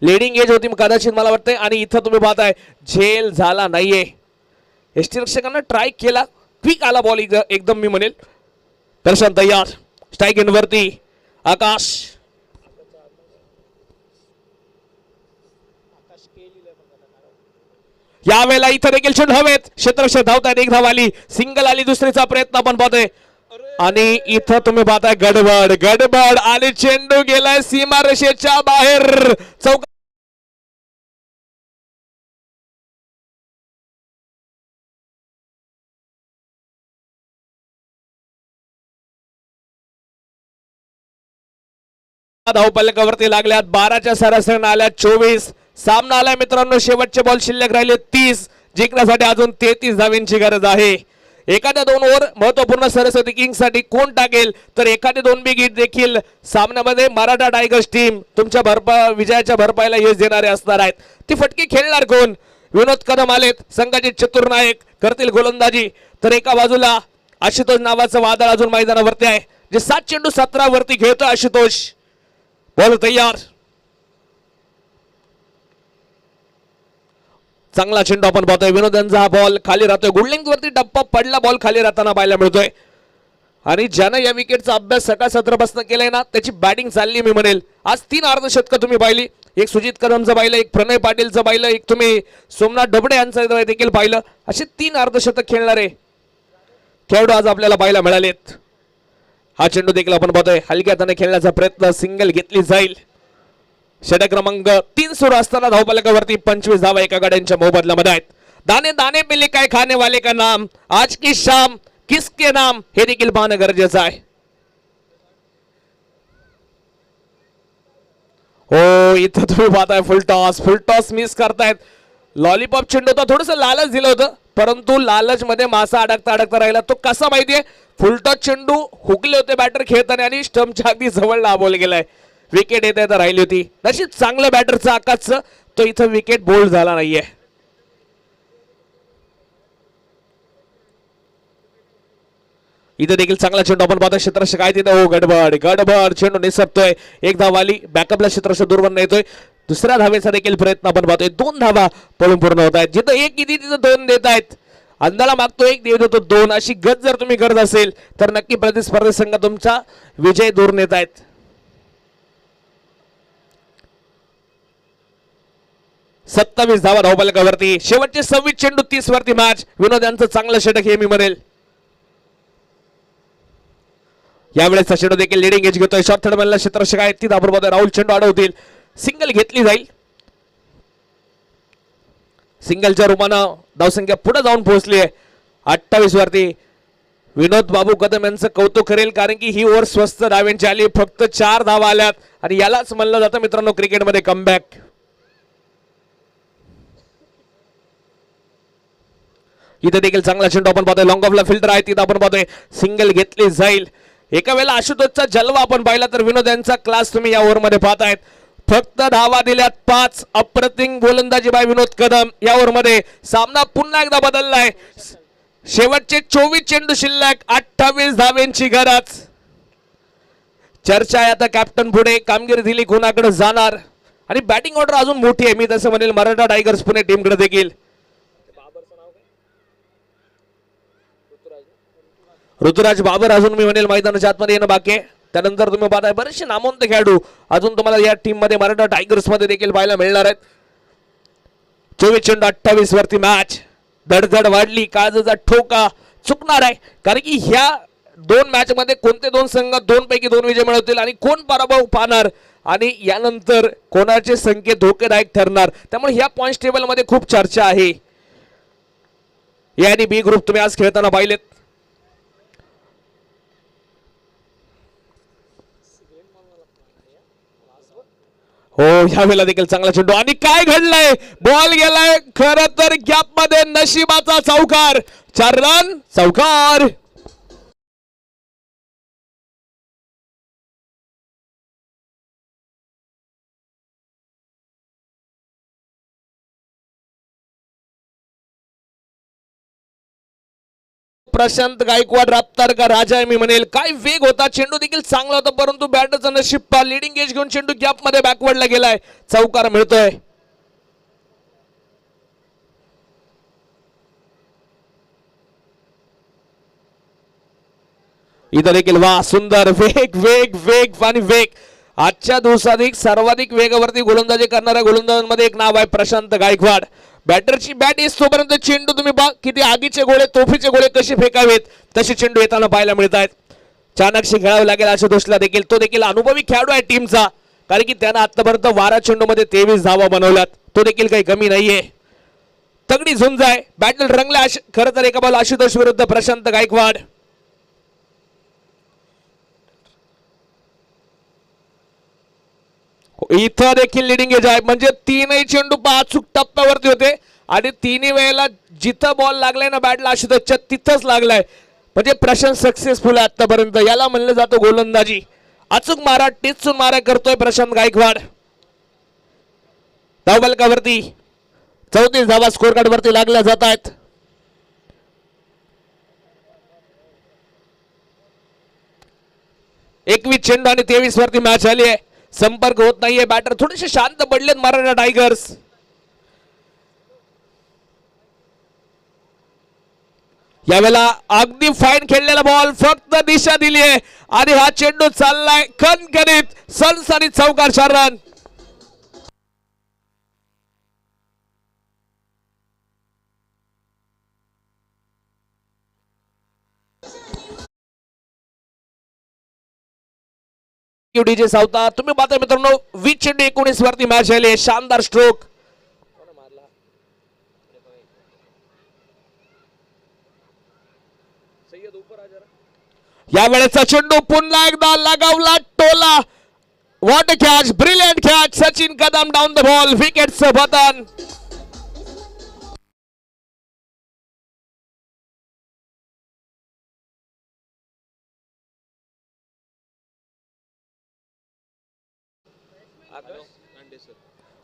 लिडिंग एज होती कदाचित मला वाटतंय. आणि इथं तुम्ही पाहताय झेल झाला नाहीये. यष्टीरक्षकांना ट्राय केला, क्विक आला बॉल एकदम मी म्हणेल. दर्शन तयार. स्ट्राईक इन वरती आकाश. यावेळेला इथं देखील चेंडू हवेत. क्षेत्ररक्षक धावतात, एक धाव आली, सिंगल आली, दुसरीचा प्रयत्न आपण पाहतोय. आणि इथं तुम्ही पाहताय गडबड गडबड आणि चेंडू गेलाय सीमारेषेच्या बाहेर. चौक धावपलकावरती लागल्यात. 12च्या सरासरीने आल्या 24. सामना आलाय मित्रांनो, शेवटचे बॉल शिल्लक राहिले 30. जिंकण्यासाठी अजून 33 धावांची गरज आहे. एखाद्या 2 ओव्हर महत्वपूर्ण सरस्वती किंग्स साठी कोण टाकेल तर एखादे 2 बिग हिट देखील सामन्यामध्ये मराठा टायगर्स टीम तुमच्या विजयाच्या भरपाईला यश देणारे असणार आहेत. ती फटके खेळणार कोण? विनोद कदम आलेत, संघाचे चतुर नायक करतील गोलंदाजी. तर एका बाजूला आशुतोष नावाचं वादळ अजून मैदानावरती आहे, जे 7 चेंडू 17 वरती खेळतोय आशुतोष. बॉल तयार. चांगला चेंडू आपण पाहतोय. विनोदांचा हा बॉल खाली राहतोय, गुडलिंग वरती टप्पा पडला, बॉल खाली राहताना पाहायला मिळतोय. आणि ज्यानं या विकेटचा अभ्यास सकाळ सत्रापासून केलाय ना, त्याची बॅटिंग चालली मी म्हणेल. आज 3 अर्धशतकं तुम्ही पाहिली. एक सुजित कदमचं पाहिलं, एक प्रणय पाटीलचं पाहिलं, एक तुम्ही सोमनाथ डबडे यांचं देखील पाहिलं. असे 3 अर्धशतक खेळणारे खेळाडू आज आपल्याला पाहायला मिळालेत. हा चेंडू देखील आपण पाहतोय हलक्या हाताने खेळण्याचा प्रयत्न, सिंगल घेतली जाईल. षटक क्रमांक 3 सुरू असताना धावफलकावरती 25 धावा एका गाड्यांच्या मोबदल्यामध्ये आहेत. दाने दाने पे लिखा है खाने वाले का नाम, आज की शाम किसके नाम हे देखील पाहणं गरजेचं आहे. हो इथं तुम्ही पाहताय फुल टॉस मिस करतायत. लॉलीपॉप चेंडू होता, थोडस लालच दिलं होतं, परंतु लालच मध्ये मासा अडकता अडकता राहिला. तो कसा माहितीये, फुलटॉस चेंडू हुकले होते बॅटर खेळताना आणि स्टंपच्या अगदी जवळ लांबवला गेलाय. विकेट येता येता राहिली होती. नशीब चांगलं बॅटरचं आकाशचं, तो इथं विकेट बोल्ड झाला नाहीये. इथे देखील चांगला चेंडू आपण पाहतोय. क्षेत्ररक्षक आहे तिथे, हो गडबड चेंडू निसटतोय. एक धाव आली, बॅकअपला क्षेत्ररक्षक दूरवर येतोय. दुसऱ्या धावेचा देखील प्रयत्न आपण पाहतोय. 2 धावा पळून पूर्ण होत आहेत. जिथं एक किती तिथं 2 देत आहेत. अंधाला मागतो 1, देव देतो 2, अशी गत जर तुम्ही करत असेल तर नक्की प्रतिस्पर्धी संघ तुमचा विजय दूर नेत आहेत. सत्तावीस धावा धावफलकावरती. शेवटचे 26 चेंडू 30 वरती मॅच. विनोद यांचं चांगलं षटक हे मी म्हणेल. यावेळेस चेंडू देखील लिडिंग एज घेतोय. शॉर्ट थर्ड मॅनला क्षेत्ररक्षक आहेत ती धावपळ पाहतोय. राहुल चेंडू अडवतील, सिंगल घेतली जाईल. सिंगलच्या रूपानं धावसंख्या पुढे जाऊन पोहोचली आहे 28 वरती. विनोद बाबू कदम यांचं कौतुक करेल, कारण की ही ओव्हर स्वस्त धाव्यांची आली. फक्त 4 धावा आल्यात आणि यालाच म्हणलं जातं मित्रांनो क्रिकेटमध्ये कमबॅक. इथे देखील चांगला चेंडू आपण पाहतोय. लॉंग ऑफला फिल्टर आहे तिथं आपण पाहतोय. सिंगल घेतली जाईल. एका वेळेला आशुतोषचा जलवा आपण पाहिला तर विनोद यांचा क्लास तुम्ही या ओव्हर मध्ये पाहतायत. फक्त धावा दिल्यात 5. अप्रतिम गोलंदाजी बाय विनोद कदम या ओव्हर मध्ये. सामना पुन्हा एकदा बदललाय. शेवटचे 24 चेंडू शिल्लक, 28 धावेंची गरज. चर्चा आहे आता कॅप्टन पुढे कामगिरी दिली कोणाकडे जाणार, आणि बॅटिंग ऑर्डर अजून मोठी आहे. मी तसं म्हणेल मराठा टायगर्स पुणे टीमकडे देखील. ऋतुराज बाबर अजून मी म्हणेल मैदानाच्या आतमध्ये येणं बाकी आहे. त्यानंतर तुम्ही पाहताय बरेचसे नामवंत खेळाडू अजून तुम्हाला या टीम मध्ये मराठा टायगर्स मध्ये देखील पाहायला मिळणार आहेत. 24 चेंडू 28 वरती मॅच. धडधड वाढली, काळजाचा ठोका चुकणार आहे, कारण की ह्या 2 मॅच मध्ये कोणते 2 संघ 2 पैकी 2 विजय मिळवतील आणि कोण पराभव पाहणार, आणि यानंतर कोणाचे संकेत धोकेदायक ठरणार. त्यामुळे ह्या पॉइंट टेबल मध्ये खूप चर्चा आहे. ए आणि बी ग्रुप तुम्ही आज खेळताना पाहिलेत. हो ह्यावेळेला देखील चांगला चेंडू, आणि काय घडलंय, बॉल गेलाय खर तर गॅप मध्ये. नशिबाचा चौकार, 4 रन चौकार. प्रशांत गायकवाड राप्तार का राजा आहे मी म्हणेल. काय वेग होता, चेंडू देखील चांगला होता, परंतु बॅटरचं नशीब लिडिंग एज घेऊन चेंडू गॅप मध्ये बॅकवर्डला गेलाय. चौकार मिळतोय. इथं देखील वा सुंदर वेग वेग वेग आणि वेग. आजच्या दिवसाधिक सर्वाधिक वेगावरती गोलंदाजी करणाऱ्या गोलंदाजांमध्ये एक नाव आहे प्रशांत गायकवाड. बॅटरची बॅट येतोपर्यंत चेंडू तुम्ही पहा किती आगीचे गोळे तोफीचे गोळे कसे फेकावेत तसे चेंडू येताना पाहायला मिळत आहेत. चाणक्य खेळावं लागेल आशुतोषला देखील. तो देखील अनुभवी खेळाडू आहे टीमचा, कारण की त्यानं आतापर्यंत 12 चेंडू मध्ये 23 धावा बनवल्यात. तो देखील काही कमी नाहीये. तगडी झुंज आहे. बॅटल रंगला खरं तर एका बॉल आशुतोष विरुद्ध प्रशांत गायकवाड. इथं देखील लिडिंग एज आहे, म्हणजे 3ही चेंडू अचूक टप्प्यावरती होते आणि 3ही वेळेला जिथं बॉल लागलाय ना बॅटला आशुतोषच्या तिथंच लागलाय. म्हणजे प्रशांत सक्सेसफुल आहे आतापर्यंत. याला म्हणलं जातं गोलंदाजी. अचूक मारा, टिचून मारा करतोय प्रशांत गायकवाड. धावफलकावरती 34 धावा स्कोर कार्ड वरती लागल्या जात आहेत. एकवीस चेंडू आणि 23 वरती मॅच आली आहे. संपर्क होत नाहीये. बॅटर थोडेसे शांत पडलेत मराठा टायगर्स. यावेळेला अगदी फाईन खेळलेला बॉल, फक्त दिशा दिली आहे आणि हा चेंडू चाललाय खणखणीत. सनसनीत चौकार, 4 रन. डीजे सावता तुम्ही पाहता मित्रांनो 20 चेंडू 19 वरती मॅच झाली शानदार स्ट्रोक या वेळेचा चेंडू पुन्हा एकदा लगावला टोला what catch brilliant catch Sachin Kadam down the ball विकेटचं पतन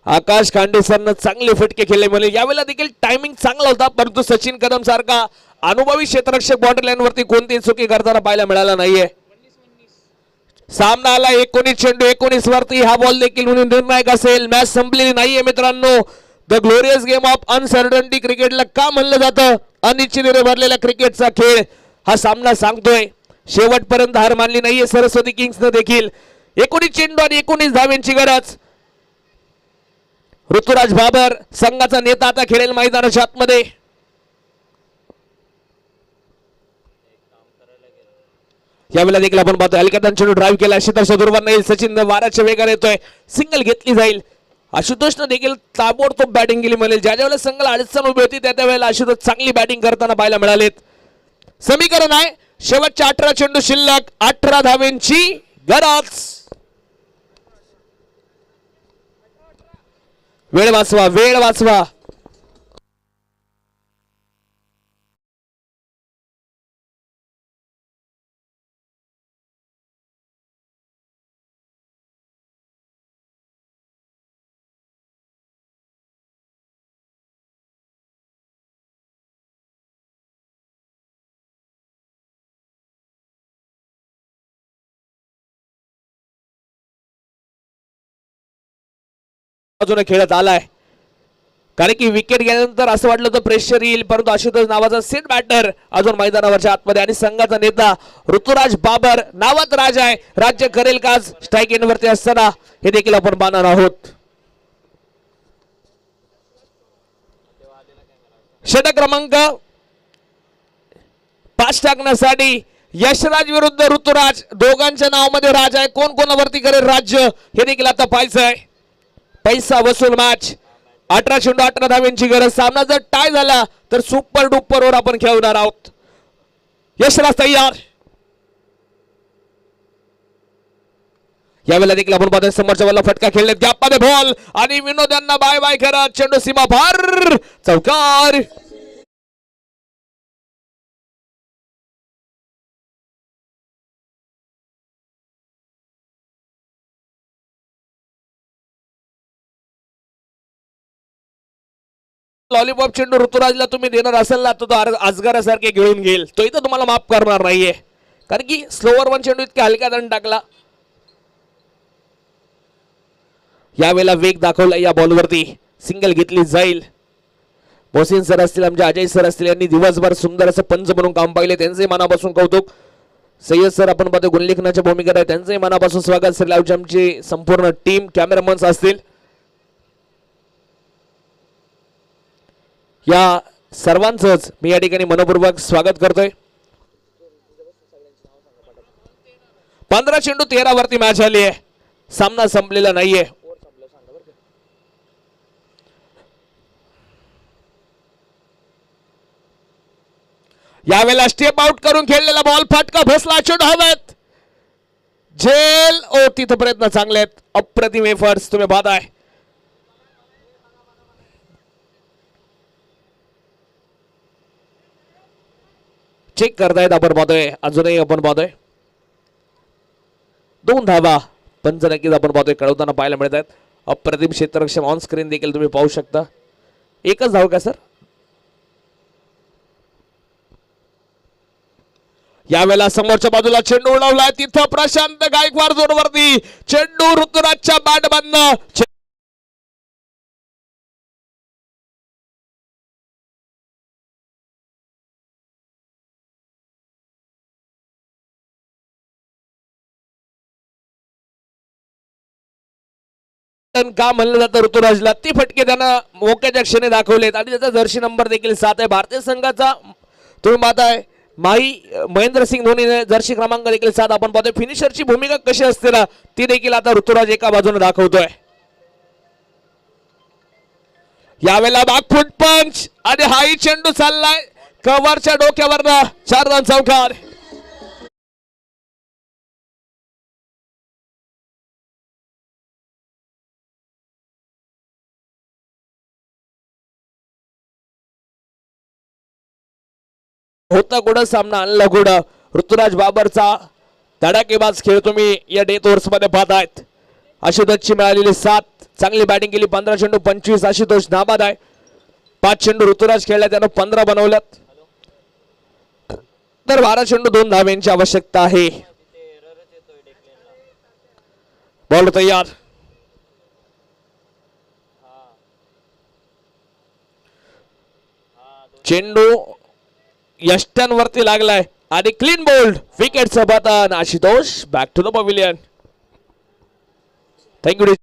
आकाश खांडे सरनं चांगले फटके खेळले म्हणजे यावेळेला देखील टायमिंग चांगला होता परंतु सचिन कदम सारखा अनुभवी क्षेत्ररक्षक बॉर्डर लाईन वरती कोणतीही चुकी करताना पाहायला मिळाला नाहीये सामना आला 19 चेंडू 19 वरती हा बॉल देखील निर्णायक असेल मॅच संपलेली नाहीये मित्रांनो the glorious game of uncertainty क्रिकेटला का म्हणलं जातं अनिश्चिततेने भरलेला क्रिकेटचा खेळ हा सामना सांगतोय शेवटपर्यंत हार मानली नाहीये सरस्वती किंग्सनं देखील 19 चेंडू आणि 19 धावांची गरज ऋतुराज बाबर संघाचा नेता आता खेळेल मैदानाच्या आतमध्ये यावेळेला देखील आपण पाहतोय हलक्यातून चेंडू ड्राईव्ह केला आशुतोष दुर्वान नाही सचिन वाराच्या वेगाने येतोय सिंगल घेतली जाईल आशुतोषनं देखील ताबडतोब बॅटिंग केली म्हणेल ज्या ज्या वेळेला संघाला अडचण उभी होती त्या वेळेला आशुतोष चांगली बॅटिंग करताना पाहायला मिळालेत समीकरण आहे शेवटच्या 18 चेंडू शिल्लक 18 धावेंची गरज वेळ वाचवा बाजूने खेळत आलाय कारण की विकेट गेल्यानंतर असं वाटलं तर प्रेशर येईल परंतु आशुतोष नावाचा सेट बॅटर अजून मैदानावरच्या आतमध्ये आणि संघाचा नेता ऋतुराज बाबर नावात राज आहे राज्य करेल का स्ट्राईक एंड वरती असताना हे देखील आपण पाहणार आहोत षटक क्रमांक 5 टाकण्यासाठी यशराज विरुद्ध ऋतुराज दोघांच्या नावामध्ये राज आहे कोण कोणावरती करेल राज्य हे देखील आता पाहायचं आहे पैसा वसूल मॅच 18 चेंडू 18 धाव्यांची गरज सामना जर टाय झाला तर सुपर डुपर वर आपण खेळणार आहोत यशराज तयार यावेळेला देखील आपण पाहतोय समोरच्या बॉलला फटका खेळले गॅप मध्ये बॉल आणि विनोद यांना बाय बाय करत चेंडू सीमा पार चौकार लॉलीपॉप चेंडू ऋतुराजला तुम्ही देणार असेल ना तो अजगरासारखे घेऊन घेईल तो इथं तुम्हाला माफ करणार नाहीये कारण की स्लोवर वन चेंडू इतक्या हलक्या दंड टाकला यावेळेला वेग दाखवला या बॉलवरती सिंगल घेतली जाईल मोहसिन सर असतील आमचे अजय सर असतील यांनी दिवसभर सुंदर असं पंच म्हणून काम पाहिले त्यांचे मनापासून कौतुक सय्यद सर आपण पाहतो गुणलेखनाच्या भूमिकेत आहे त्यांचे मनापासून स्वागत सर लावची आमची संपूर्ण टीम कॅमेरामन्स असतील या सर्वांचंच मी या ठिकाणी मनपूर्वक स्वागत करतोय 15 चेंडू 13 वरती मॅच झाली आहे सामना संपलेला नाहीये यावेळेला स्टेप आउट करून खेळलेला बॉल फटका बसला चेंडू हवेत झेल ओ तिथं प्रयत्न चांगले आहेत अप्रतिम एफर्ट्स तुम्ही पाहताय चेक करतायत आपण पाहतोय अजूनही आपण पाहतोय 2 धावा पंच नक्कीच आपण पाहतोय कळवताना पाहायला मिळत आहेत अप्रतिम क्षेत्ररक्षक ऑन स्क्रीन देखील तुम्ही पाहू शकता एकच धाव का सर यावेळेला समोरच्या बाजूला चेंडू उडवलाय तिथं प्रशांत गायकवाड जोरवरती चेंडू ऋतुराजच्या बॅट बंद का म्हणलं जातं ऋतुराजला ती फटके त्यानं मोक्याच्या क्षणी दाखवलेत आणि त्याचा जर्सी नंबर देखील 7 आहे भारतीय संघाचा तुम्ही पाहताय महेंद्रसिंग धोनीने जर्सी क्रमांक देखील 7 आपण पाहतोय. फिनिशरची भूमिका कशी असते ना ती देखील आता ऋतुराज एका बाजूने दाखवतोय. यावेळेला बागफूट पंच आणि हाई चेंडू चाललाय कव्हरच्या डोक्यावरनं 4 रन चौकार. होता कुठं सामना आणला कुठं. ऋतुराज बाबरचा धडाकेबाज खेळ तुम्ही या डेथ ओव्हर्स मध्ये पाहतायत. आशुतोषची मिळालेली 7, चांगली बॅटिंग केली. 15 चेंडू 25. आशुतोष नाबाद आहे. 5 चेंडू ऋतुराज खेळला त्यानं 15 बनवल्यात. तर 12 चेंडू 2 धाब्यांची आवश्यकता आहे. बॉल तयार. चेंडू यष्ट्यांवरती लागलाय आणि क्लीन बोल्ड विकेटचं पतन. Ashutosh back to the pavilion. Thank you.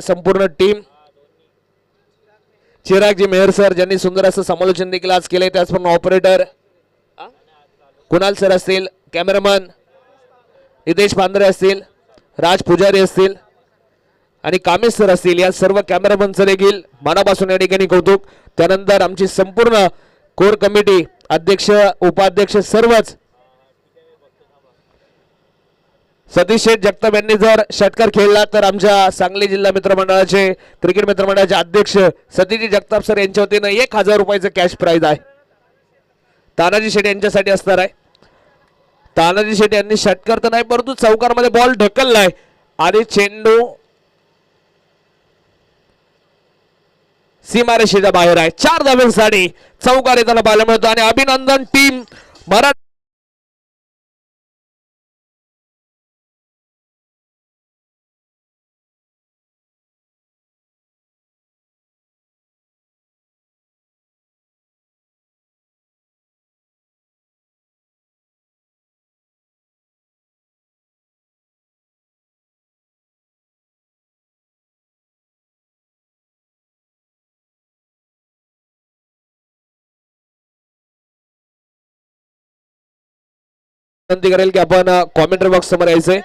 संपूर्ण टीम चिरागजी मेहर सर ज्यांनी सुंदर असं समालोचन देखील आज केले. त्याचप्रमाणे ऑपरेटर कुणाल सर असतील, कॅमेरामन नितेश पांढरे असतील, राज पुजारी असतील आणि कामेश सर असतील, या सर्व कॅमेरामनचं देखील मनापासून या ठिकाणी कौतुक. त्यानंतर आमची संपूर्ण कोर कमिटी, अध्यक्ष उपाध्यक्ष सर्वच. सतीश शेठ जगताप यांनी जर षटकार खेळला तर आमच्या सांगली जिल्हा मित्रमंडळाचे क्रिकेट मित्रमंडळाचे अध्यक्ष सतीजी जगताप सर यांच्या वतीनं 1000 रुपयाचं कॅश प्राइज आहे. तानाजी शेठ यांच्यासाठी असणार आहे. तानाजी शेठ यांनी षटकार तर नाही परंतु चौकारमध्ये बॉल ढकललाय आणि चेंडू सीमारेषेच्या बाहेर आहे. 4 धाब्यांसाठी चौकार येताना पाहायला मिळतो आणि अभिनंदन टीम मराठी. विनंती करेल की आपण कॉमेंट्री बॉक्स समोर यायचंय.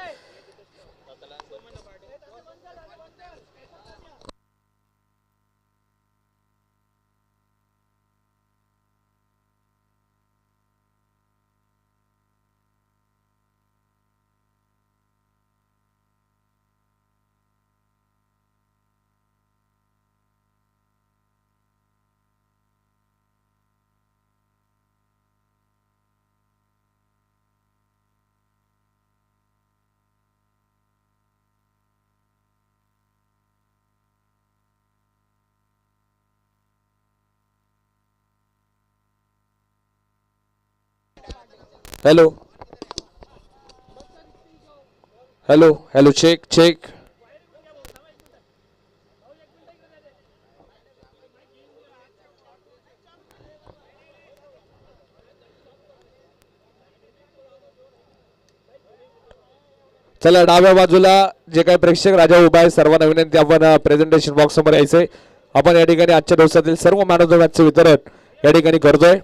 Hello hello hello check check. चला डाव्या बाजूला जे काही प्रेक्षक राजा उभा आहे सर्वांना विनंती आपण प्रेझेंटेशन बॉक्स समोर यायचंय. आपण या ठिकाणी आजच्या दिवसातील सर्व मॅन ऑफ द मॅचचं वितरण या ठिकाणी करतोय.